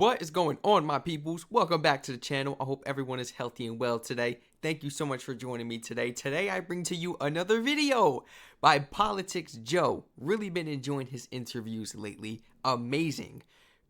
What is going on, my peoples? Welcome back to the channel. I hope everyone is healthy and well today. Thank you so much for joining me today. Today I bring to you another video by Politics Joe. Really been enjoying his interviews lately. Amazing,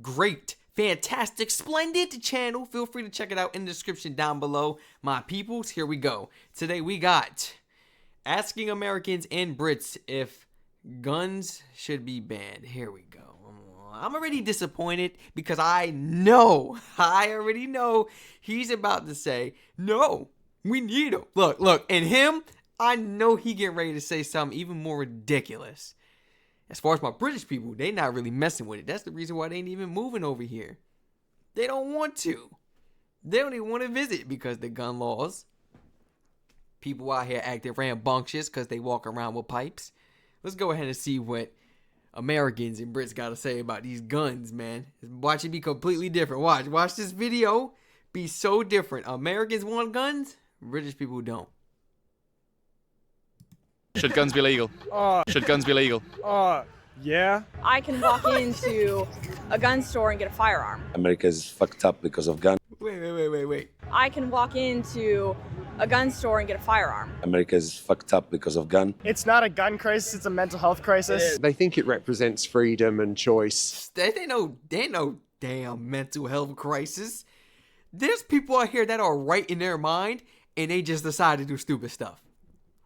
great, fantastic, splendid channel. Feel free to check it out in the description down below. My peoples, here we go. Today we got asking Americans and Brits if guns should be banned. Here we go. I'm already disappointed because I already know he's about to say, no, we need him. Look, and him, I know he getting ready to say something even more ridiculous. As far as my British people, they not really messing with it. That's the reason why they ain't even moving over here. They don't want to. They don't even want to visit because the gun laws. People out here acting rambunctious because they walk around with pipes. Let's go ahead and see what Americans and Brits gotta say about these guns, man. Watch it be completely different. Watch this video be so different. Americans want guns, British people don't. Should guns be legal? Should guns be legal? Yeah. I can walk into a gun store and get a firearm. America is fucked up because of guns. Wait. I can walk into a gun store and get a firearm. America is fucked up because of gun. It's not a gun crisis, it's a mental health crisis. They think it represents freedom and choice. They no damn mental health crisis. There's people out here that are right in their mind and they just decide to do stupid stuff.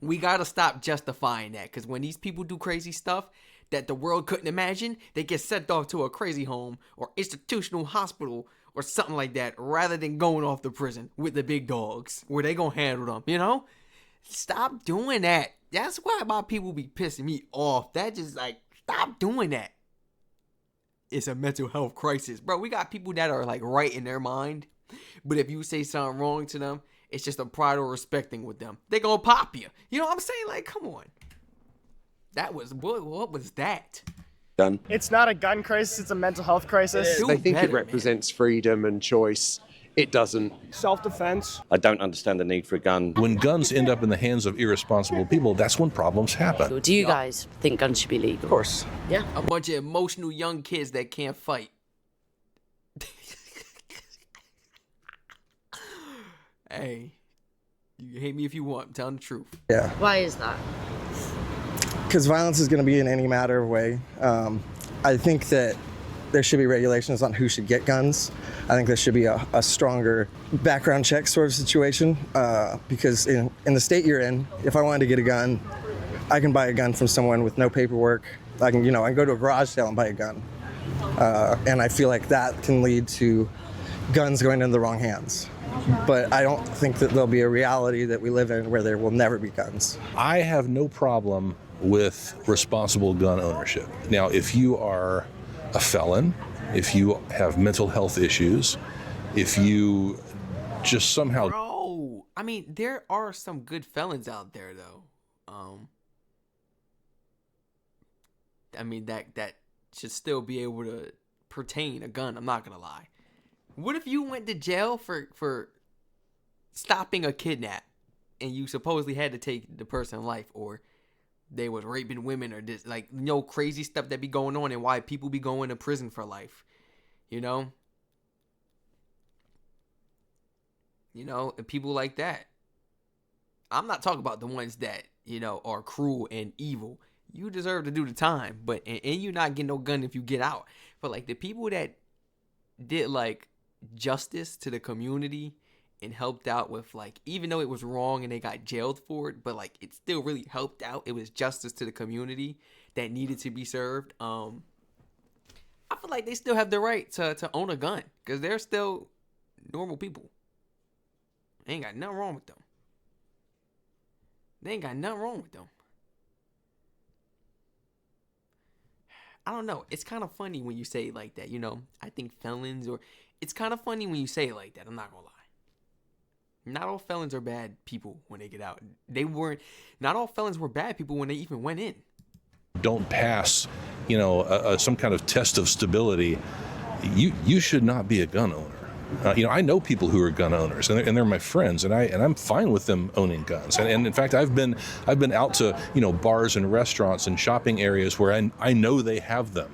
We gotta stop justifying that, because when these people do crazy stuff that the world couldn't imagine, they get sent off to a crazy home or institutional hospital or something like that, rather than going off to prison with the big dogs where they gonna handle them, you know? Stop doing that. That's why my people be pissing me off. That just like, stop doing that. It's a mental health crisis. Bro, we got people that are like right in their mind, but if you say something wrong to them, it's just a pride or respect thing with them. They gonna pop you. You know what I'm saying? Like, come on. That was, what was that? Gun. It's not a gun crisis, it's a mental health crisis. Do They think better, it represents freedom and choice. It doesn't. Self-defense. I don't understand the need for a gun. When guns end up in the hands of irresponsible people, that's when problems happen. Do you guys think guns should be legal? Of course. Yeah. A bunch of emotional young kids that can't fight. Hey, you can hate me if you want. I'm telling the truth. Yeah, Why is that? because violence is going to be in any matter of way. I think that there should be regulations on who should get guns. I think there should be a stronger background check sort of situation, because in the state you're in, if I wanted to get a gun, I can buy a gun from someone with no paperwork. I can go to a garage sale and buy a gun. And I feel like that can lead to guns going into the wrong hands. But I don't think that there'll be a reality that we live in where there will never be guns. I have no problem with responsible gun ownership. Now, if you are a felon, if you have mental health issues, if you just somehow... Bro, I mean, there are some good felons out there, though. I mean, that should still be able to pertain a gun. I'm not gonna lie. What if you went to jail for stopping a kidnap and you supposedly had to take the person's life, or they was raping women, or this, like, crazy stuff that be going on, and why people be going to prison for life, and people like that. I'm not talking about the ones that, are cruel and evil. You deserve to do the time, but and you not getting no gun if you get out. But like the people that did like justice to the community and helped out with, like, even though it was wrong and they got jailed for it, but like it still really helped out. It was justice to the community that needed to be served. I feel like they still have the right to own a gun, because they're still normal people. Ain't got nothing wrong with them. They ain't got nothing wrong with them. I don't know. It's kind of funny when you say it like that, I think felons, or it's kind of funny when you say it like that. I'm not gonna lie. Not all felons are bad people when they get out. Not all felons were bad people when they even went in. Don't pass, some kind of test of stability, you should not be a gun owner. I know people who are gun owners, and they're my friends, and I'm fine with them owning guns. And in fact, I've been out to bars and restaurants and shopping areas where I know they have them.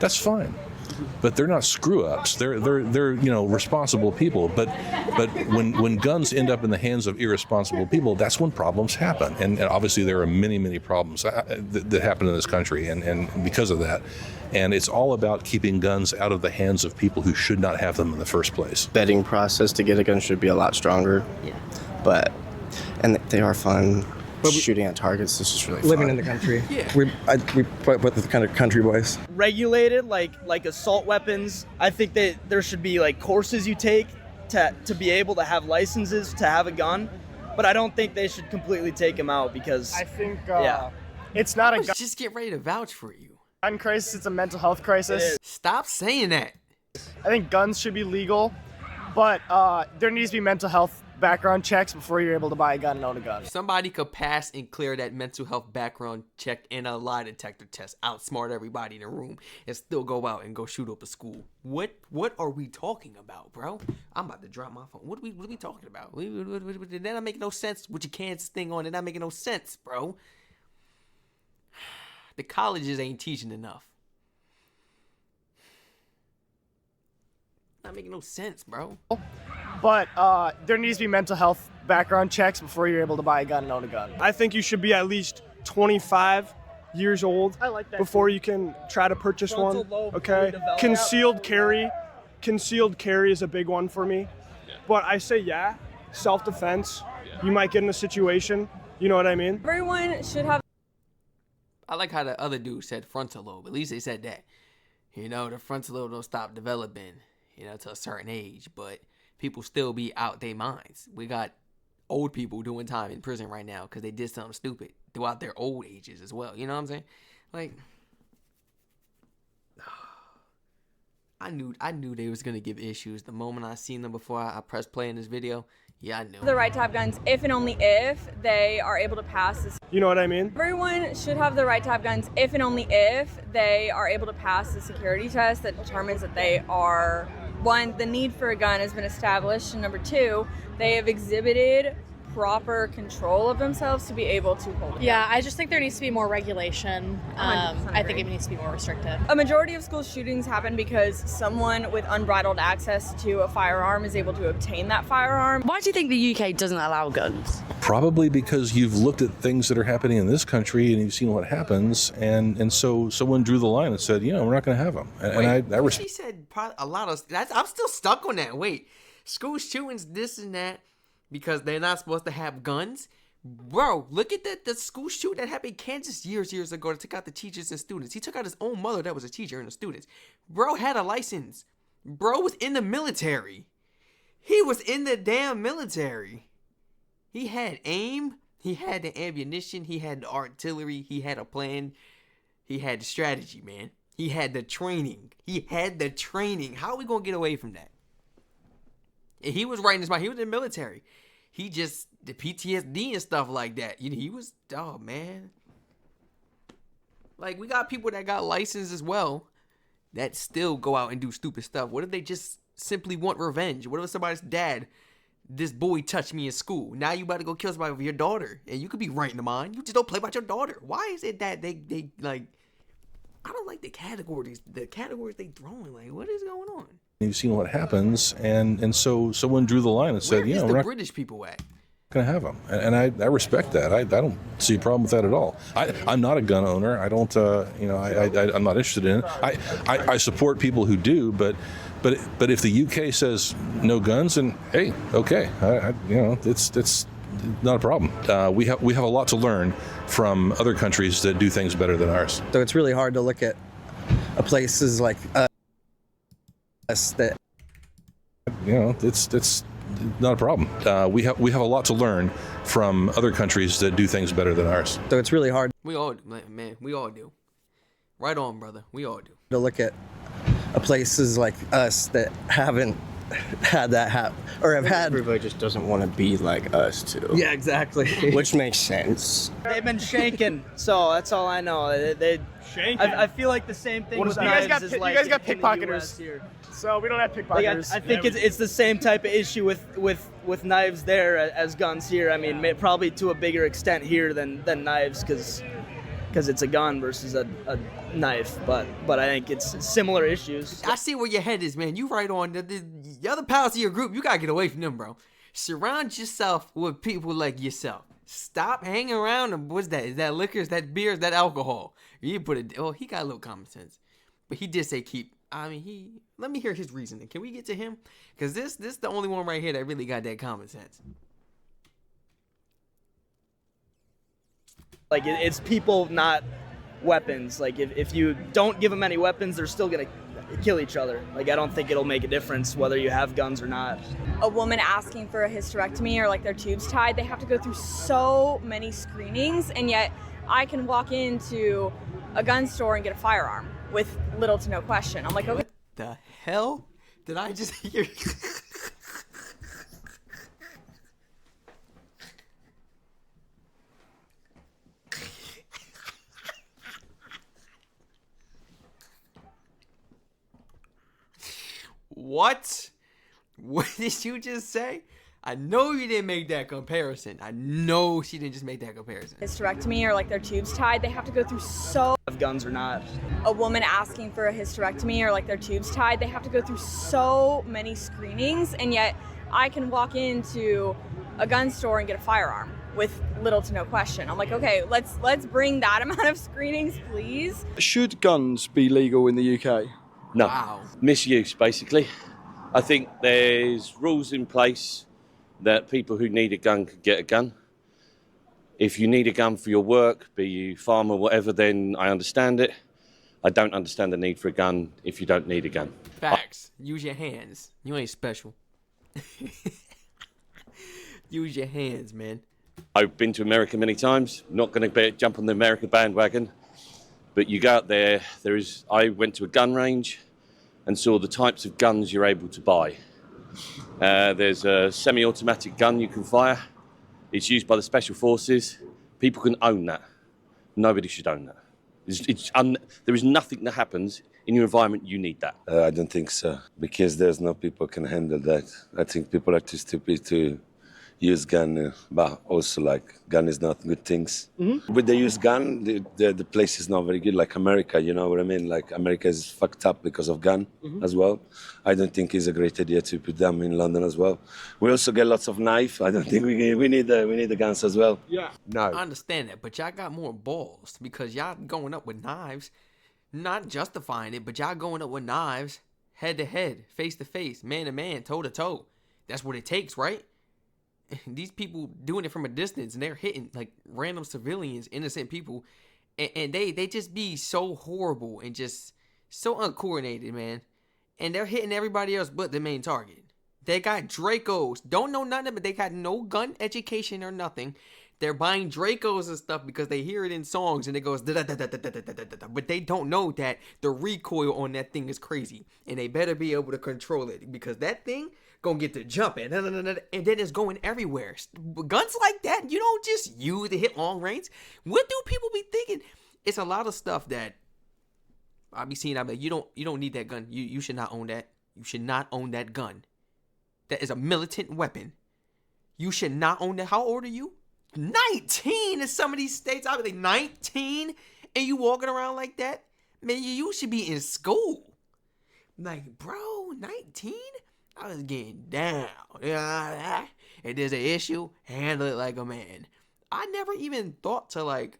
That's fine. but they're not screw ups. They're responsible people. But when guns end up in the hands of irresponsible people, that's when problems happen. And obviously there are many problems that happen in this country, and because of that. And it's all about keeping guns out of the hands of people who should not have them in the first place. Vetting process to get a gun should be a lot stronger. Yeah. And they are fun. Shooting at targets, this is really fun. Living in the country. Yeah. We put with the kind of country boys. Regulated, like assault weapons. I think that there should be like courses you take to be able to have licenses to have a gun. But I don't think they should completely take them out because I think yeah. it's not a gun Just get ready to vouch for you. crisis, it's a mental health crisis. Stop saying that. I think guns should be legal, but there needs to be mental health background checks before you're able to buy a gun and own a gun. If somebody could pass and clear that mental health background check and a lie detector test, outsmart everybody in the room, and still go out and go shoot up a school. What are we talking about, bro? I'm about to drop my phone. What are we talking about? That not making no sense with your Kansas thing on. It not making no sense, bro. The colleges ain't teaching enough. Not making no sense, bro. But there needs to be mental health background checks before you're able to buy a gun and own a gun. I think you should be at least 25 years old before you can try to purchase one. Okay. Concealed carry is a big one for me. But I say self-defense. You might get in a situation. You know what I mean? Everyone should have. I like how the other dude said frontal lobe. At least they said that. You know, the frontal lobe don't stop developing, to a certain age, but people still be out their minds. We got old people doing time in prison right now because they did something stupid throughout their old ages as well. You know what I'm saying? Like, I knew they was gonna give issues the moment I seen them before I pressed play in this video. Yeah, I knew. The right to have guns if and only if they are able to pass this. You know what I mean? Everyone should have the right to have guns if and only if they are able to pass the security test that determines that they are, one, the need for a gun has been established, and number two, they have exhibited proper control of themselves to be able to hold it. Yeah, I just think there needs to be more regulation. I think it needs to be more restrictive. A majority of school shootings happen because someone with unbridled access to a firearm is able to obtain that firearm. Why do you think the UK doesn't allow guns? Probably because you've looked at things that are happening in this country and you've seen what happens, and so someone drew the line and said, we're not going to have them. And I She said a lot of. I'm still stuck on that. Wait, school shootings, this and that, because they're not supposed to have guns. Bro, look at the school shooting that happened in Kansas years ago that took out the teachers and students. He took out his own mother that was a teacher and the students. Bro had a license. Bro was in the military. He was in the damn military. He had aim. He had the ammunition. He had the artillery. He had a plan. He had the strategy, man. He had the training. How are we going to get away from that? And he was right in his mind. He was in the military. He just, the PTSD and stuff like that. He was, oh man. Like, we got people that got license as well that still go out and do stupid stuff. What if they just simply want revenge? What if somebody's dad, this boy touched me in school. Now you about to go kill somebody with your daughter. And you could be right in the mind. You just don't play about your daughter. Why is it that they like, I don't like the categories they throwing. Like, what is going on? You've seen what happens, and so someone drew the line and said, we're not British people at? Going to have them, and I respect that. I don't see a problem with that at all. I'm not a gun owner. I don't, I'm not interested in it. I support people who do, but if the UK says no guns, then hey, okay, it's not a problem. We have a lot to learn from other countries that do things better than ours. So it's really hard to look at places like us that. It's not a problem. We have a lot to learn from other countries that do things better than ours. So it's really hard. We all, man, we all do. Right on, brother. We all do. To look at places like us that haven't had that happen, or have had. Everybody just doesn't want to be like us too. Yeah, exactly. Which makes sense. They've been shanking, so that's all I know. They Shanking? I feel like the same thing with you guys knives got is like you guys got in the US pickpocketers here. So we don't have pickpocketers. I think it's the same type of issue with knives there as guns here. I mean, probably to a bigger extent here than knives, because because it's a gun versus a knife, but I think it's similar issues. I see where your head is, man. You right on. The other pals of your group, you gotta get away from them, bro. Surround yourself with people like yourself. Stop hanging around them. What's that? Is that liquor? Is that beer? Is that alcohol? You put it. Oh, he got a little common sense, but he did say keep. I mean, let me hear his reasoning. Can we get to him? Because this the only one right here that really got that common sense. Like, it's people, not weapons. Like, if you don't give them any weapons, they're still gonna kill each other. Like, I don't think it'll make a difference whether you have guns or not. A woman asking for a hysterectomy or like their tubes tied, they have to go through so many screenings, and yet I can walk into a gun store and get a firearm with little to no question. I'm like, okay. What the hell did I just hear? What? What did you just say? I know you didn't make that comparison. I know she didn't just make that comparison. Hysterectomy or like their tubes tied, they have to go through so. Have guns or not. A woman asking for a hysterectomy or like their tubes tied, they have to go through so many screenings, and yet I can walk into a gun store and get a firearm with little to no question. I'm like, okay, let's bring that amount of screenings, please. Should guns be legal in the UK? No. Wow. Misuse, basically. I think there's rules in place that people who need a gun can get a gun. If you need a gun for your work, be you farmer, whatever, then I understand it. I don't understand the need for a gun if you don't need a gun. Facts. Use your hands. You ain't special. Use your hands, man. I've been to America many times. Not going to jump on the America bandwagon. But you go out there, I went to a gun range and saw the types of guns you're able to buy. There's a semi-automatic gun you can fire. It's used by the special forces. People can own that. Nobody should own that. There is nothing that happens in your environment you need that. I don't think so, because there's no people can handle that. I think people are too stupid to use gun, but also like gun is not good things. Mm-hmm. When they use gun, the place is not very good. Like America, you know what I mean? Like America is fucked up because of gun as well. I don't think it's a great idea to put them in London as well. We also get lots of knife. I don't think we need the guns as well. Yeah. No. I understand that, but y'all got more balls because y'all going up with knives, not justifying it, but y'all going up with knives, head to head, face to face, man to man, toe to toe. That's what it takes, right? These people doing it from a distance, and they're hitting like random civilians, innocent people, and they just be so horrible and just so uncoordinated, man. And they're hitting everybody else but the main target. They got Dracos, don't know nothing, but they got no gun education or nothing. They're buying Dracos and stuff because they hear it in songs and it goes da da da da da da da da da. But they don't know that the recoil on that thing is crazy, and they better be able to control it because that thing gonna get to jumping, and then it's going everywhere. Guns like that, you don't just use to hit long range. What do people be thinking? It's a lot of stuff that I be seeing. I be like, you don't need that gun. You should not own that. You should not own that gun. That is a militant weapon. You should not own that. How old are you? 19 in some of these states. I be like 19, and you walking around like that, man. You should be in school. Like, bro, 19. I was getting down. If there's an issue, handle it like a man. I never even thought to like,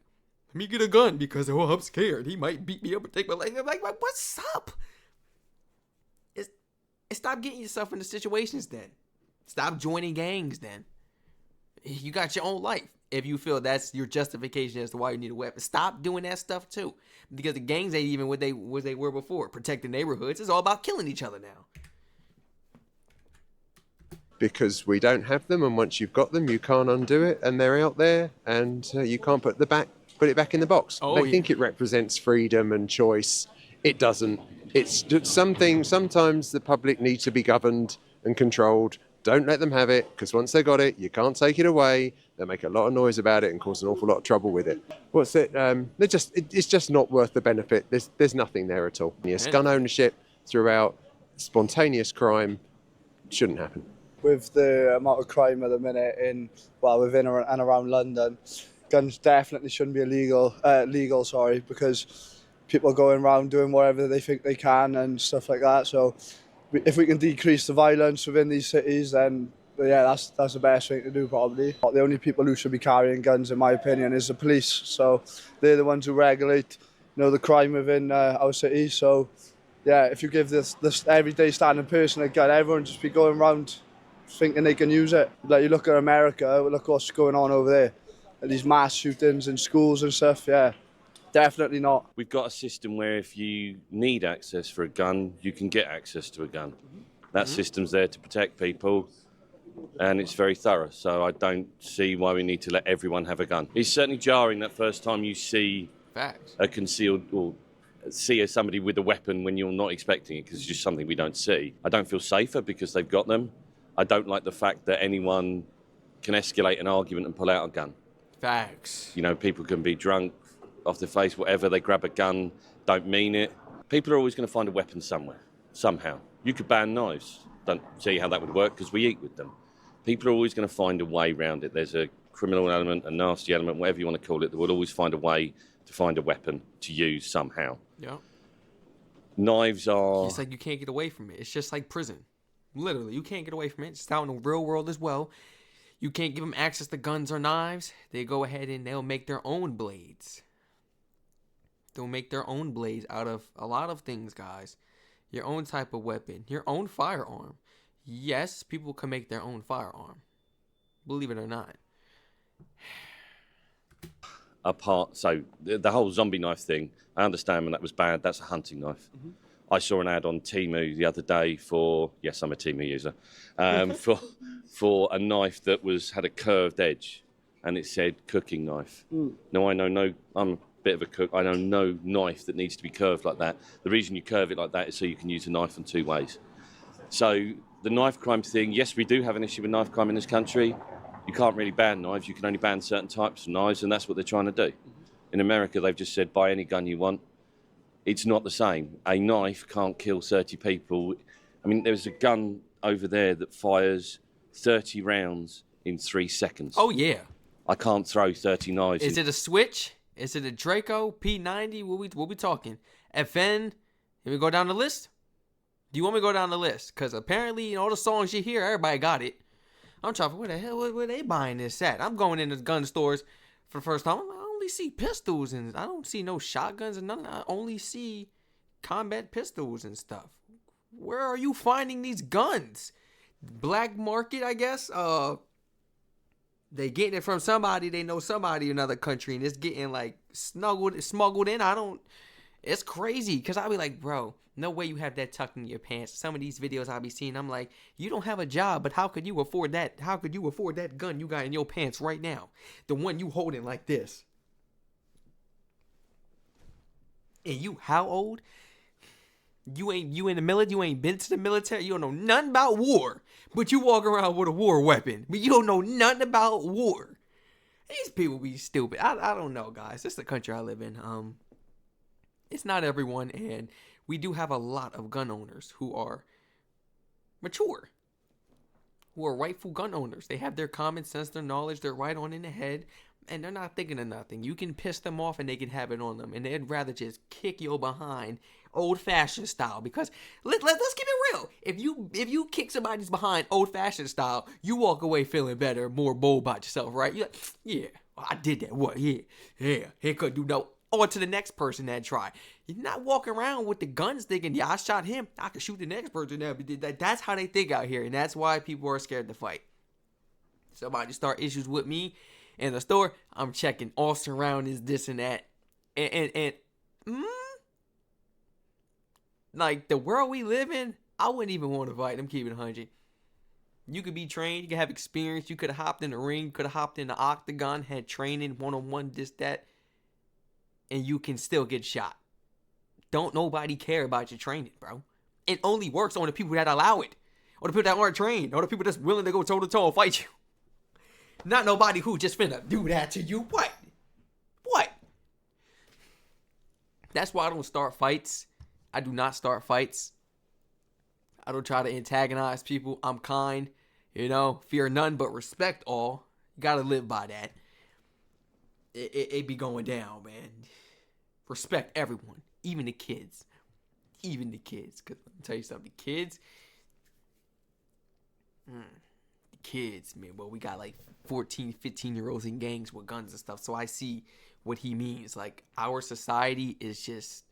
let me get a gun because I'm scared. He might beat me up and take my leg. I'm like, what's up? Stop getting yourself into situations then. Stop joining gangs then. You got your own life. If you feel that's your justification as to why you need a weapon, stop doing that stuff too. Because the gangs ain't even what they were before. Protect the neighborhoods. It's all about killing each other now. Because we don't have them, and once you've got them, you can't undo it, and they're out there, and you can't put it back in the box. They think it represents freedom and choice. It doesn't. It's something. Sometimes the public needs to be governed and controlled. Don't let them have it, because once they got it, you can't take it away. They make a lot of noise about it and cause an awful lot of trouble with it. What's it? It's just not worth the benefit. There's nothing there at all. Yes, gun ownership throughout, spontaneous crime shouldn't happen. With the amount of crime at the minute within and around London, guns definitely shouldn't be legal, sorry, because people are going around doing whatever they think they can and stuff like that. So if we can decrease the violence within these cities, then yeah, that's the best thing to do probably. The only people who should be carrying guns, in my opinion, is the police. So they're the ones who regulate, the crime within our cities. So yeah, if you give this everyday standing person a gun, everyone just be going around thinking they can use it. Like you look at America, look what's going on over there. These mass shootings in schools and stuff, yeah. Definitely not. We've got a system where if you need access for a gun, you can get access to a gun. That system's there to protect people, and it's very thorough. So I don't see why we need to let everyone have a gun. It's certainly jarring that first time you see a concealed or see somebody with a weapon when you're not expecting it, because it's just something we don't see. I don't feel safer because they've got them. I don't like the fact that anyone can escalate an argument and pull out a gun. Facts. People can be drunk, off their face, whatever, they grab a gun, don't mean it. People are always going to find a weapon somewhere, somehow. You could ban knives. Don't see how that would work because we eat with them. People are always going to find a way around it. There's a criminal element, a nasty element, whatever you want to call it. They will always find a way to find a weapon to use somehow. Yeah. Knives are... It's like you can't get away from it. It's just like prison. Literally, you can't get away from it. It's out in the real world as well. You can't give them access to guns or knives. They go ahead and they'll make their own blades. They'll make their own blades out of a lot of things, guys. Your own type of weapon. Your own firearm. Yes, people can make their own firearm. Believe it or not. So the whole zombie knife thing, I understand when that was bad. That's a hunting knife. I saw an ad on Temu the other day for, yes, I'm a Temu user, for a knife that had a curved edge, and it said cooking knife. Now I'm a bit of a cook. I know no knife that needs to be curved like that. The reason you curve it like that is so you can use a knife in two ways. So the knife crime thing, yes, we do have an issue with knife crime in this country. You can't really ban knives. You can only ban certain types of knives, and that's what they're trying to do. In America, they've just said, buy any gun you want. It's not the same. A knife can't kill 30 people. I mean, there's a gun over there that fires 30 rounds in 3 seconds. Oh, yeah. I can't throw 30 knives. Is it a Switch? Is it a Draco? P90? What we talking? FN? Here we go down the list? Do you want me to go down the list? Because apparently in all the songs you hear, everybody got it. I'm trying to, where the hell were they buying this at? I'm going into gun stores for the first time. I only see pistols and I don't see no shotguns and nothing. I only see combat pistols and stuff. Where are you finding these guns? Black market, I guess. They getting it from somebody. They know somebody in another country, and it's getting like smuggled in. It's crazy because I'll be like, bro, no way you have that tucked in your pants. Some of these videos I'll be seeing, I'm like, you don't have a job, but how could you afford that? How could you afford that gun you got in your pants right now? The one you holding like this. And you how old? You in the military, you ain't been to the military, you don't know nothing about war, but you walk around with a war weapon, but you don't know nothing about war. These people be stupid. I don't know, guys. This is the country I live in. It's not everyone, and we do have a lot of gun owners who are mature, who are rightful gun owners. They have their common sense, their knowledge, they're right on in the head, and they're not thinking of nothing. You can piss them off and they can have it on them, and they'd rather just kick your behind old-fashioned style, because let's keep it real. If you kick somebody's behind old-fashioned style, you walk away feeling better, more bold about yourself, right? You're like, yeah, I did that. What? Yeah. He couldn't do no. On to the next person that tried. You're not walking around with the guns thinking, yeah, I shot him, I could shoot the next person now. That's how they think out here, and that's why people are scared to fight. Somebody start issues with me in the store, I'm checking all surroundings, this and that. And like the world we live in, I wouldn't even want to fight. I'm keeping it 100. You could be trained, you could have experience, you could have hopped in the ring, could have hopped in the octagon, had training, one-on-one, this, that, and you can still get shot. Don't nobody care about your training, bro. It only works on the people that allow it, or the people that aren't trained, or the people that's willing to go toe-to-toe and fight you. Not nobody who just finna do that to you. What? That's why I don't start fights. I do not start fights. I don't try to antagonize people. I'm kind. Fear none but respect all. You gotta live by that. it be going down, man. Respect everyone, even the kids. Even the kids. Because let me tell you something, the kids, man. Well, we got like 14, 15-year-olds in gangs with guns and stuff. So I see what he means. Like, our society is just...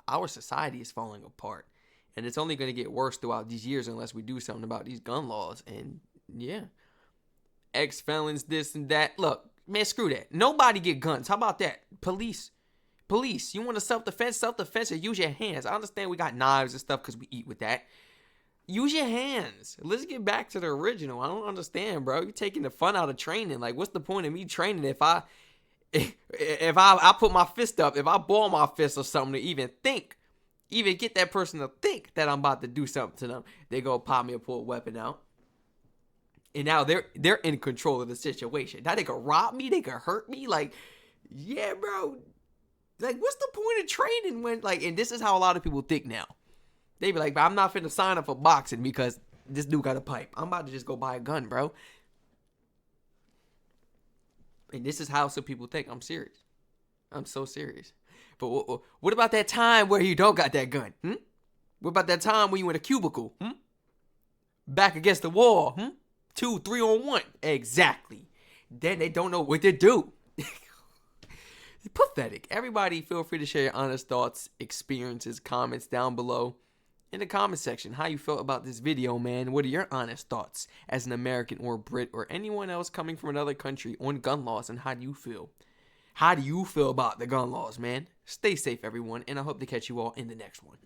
Our society is falling apart. And it's only going to get worse throughout these years unless we do something about these gun laws. And, yeah. Ex-felons, this and that. Look, man, screw that. Nobody get guns. How about that? Police. You want to self-defense or use your hands. I understand we got knives and stuff because we eat with that. Use your hands. Let's get back to the original. I don't understand, bro. You're taking the fun out of training. Like, what's the point of me training if I put my fist up, if I ball my fist or something to even get that person to think that I'm about to do something to them? They go pop me or pull a weapon out. And now they're in control of the situation. Now they can rob me, they can hurt me. Like, yeah, bro. Like, what's the point of training when, like, and this is how a lot of people think now. They be like, but I'm not finna sign up for boxing because this dude got a pipe. I'm about to just go buy a gun, bro. And this is how some people think. I'm serious. I'm so serious. But what about that time where you don't got that gun? What about that time when you in a cubicle? Back against the wall? 2, 3 on 1. Exactly. Then they don't know what to do. Pathetic. Everybody feel free to share your honest thoughts, experiences, comments down below in the comment section. How you felt about this video, man. What are your honest thoughts as an American or Brit or anyone else coming from another country on gun laws, and how do you feel? How do you feel about the gun laws, man? Stay safe, everyone, and I hope to catch you all in the next one.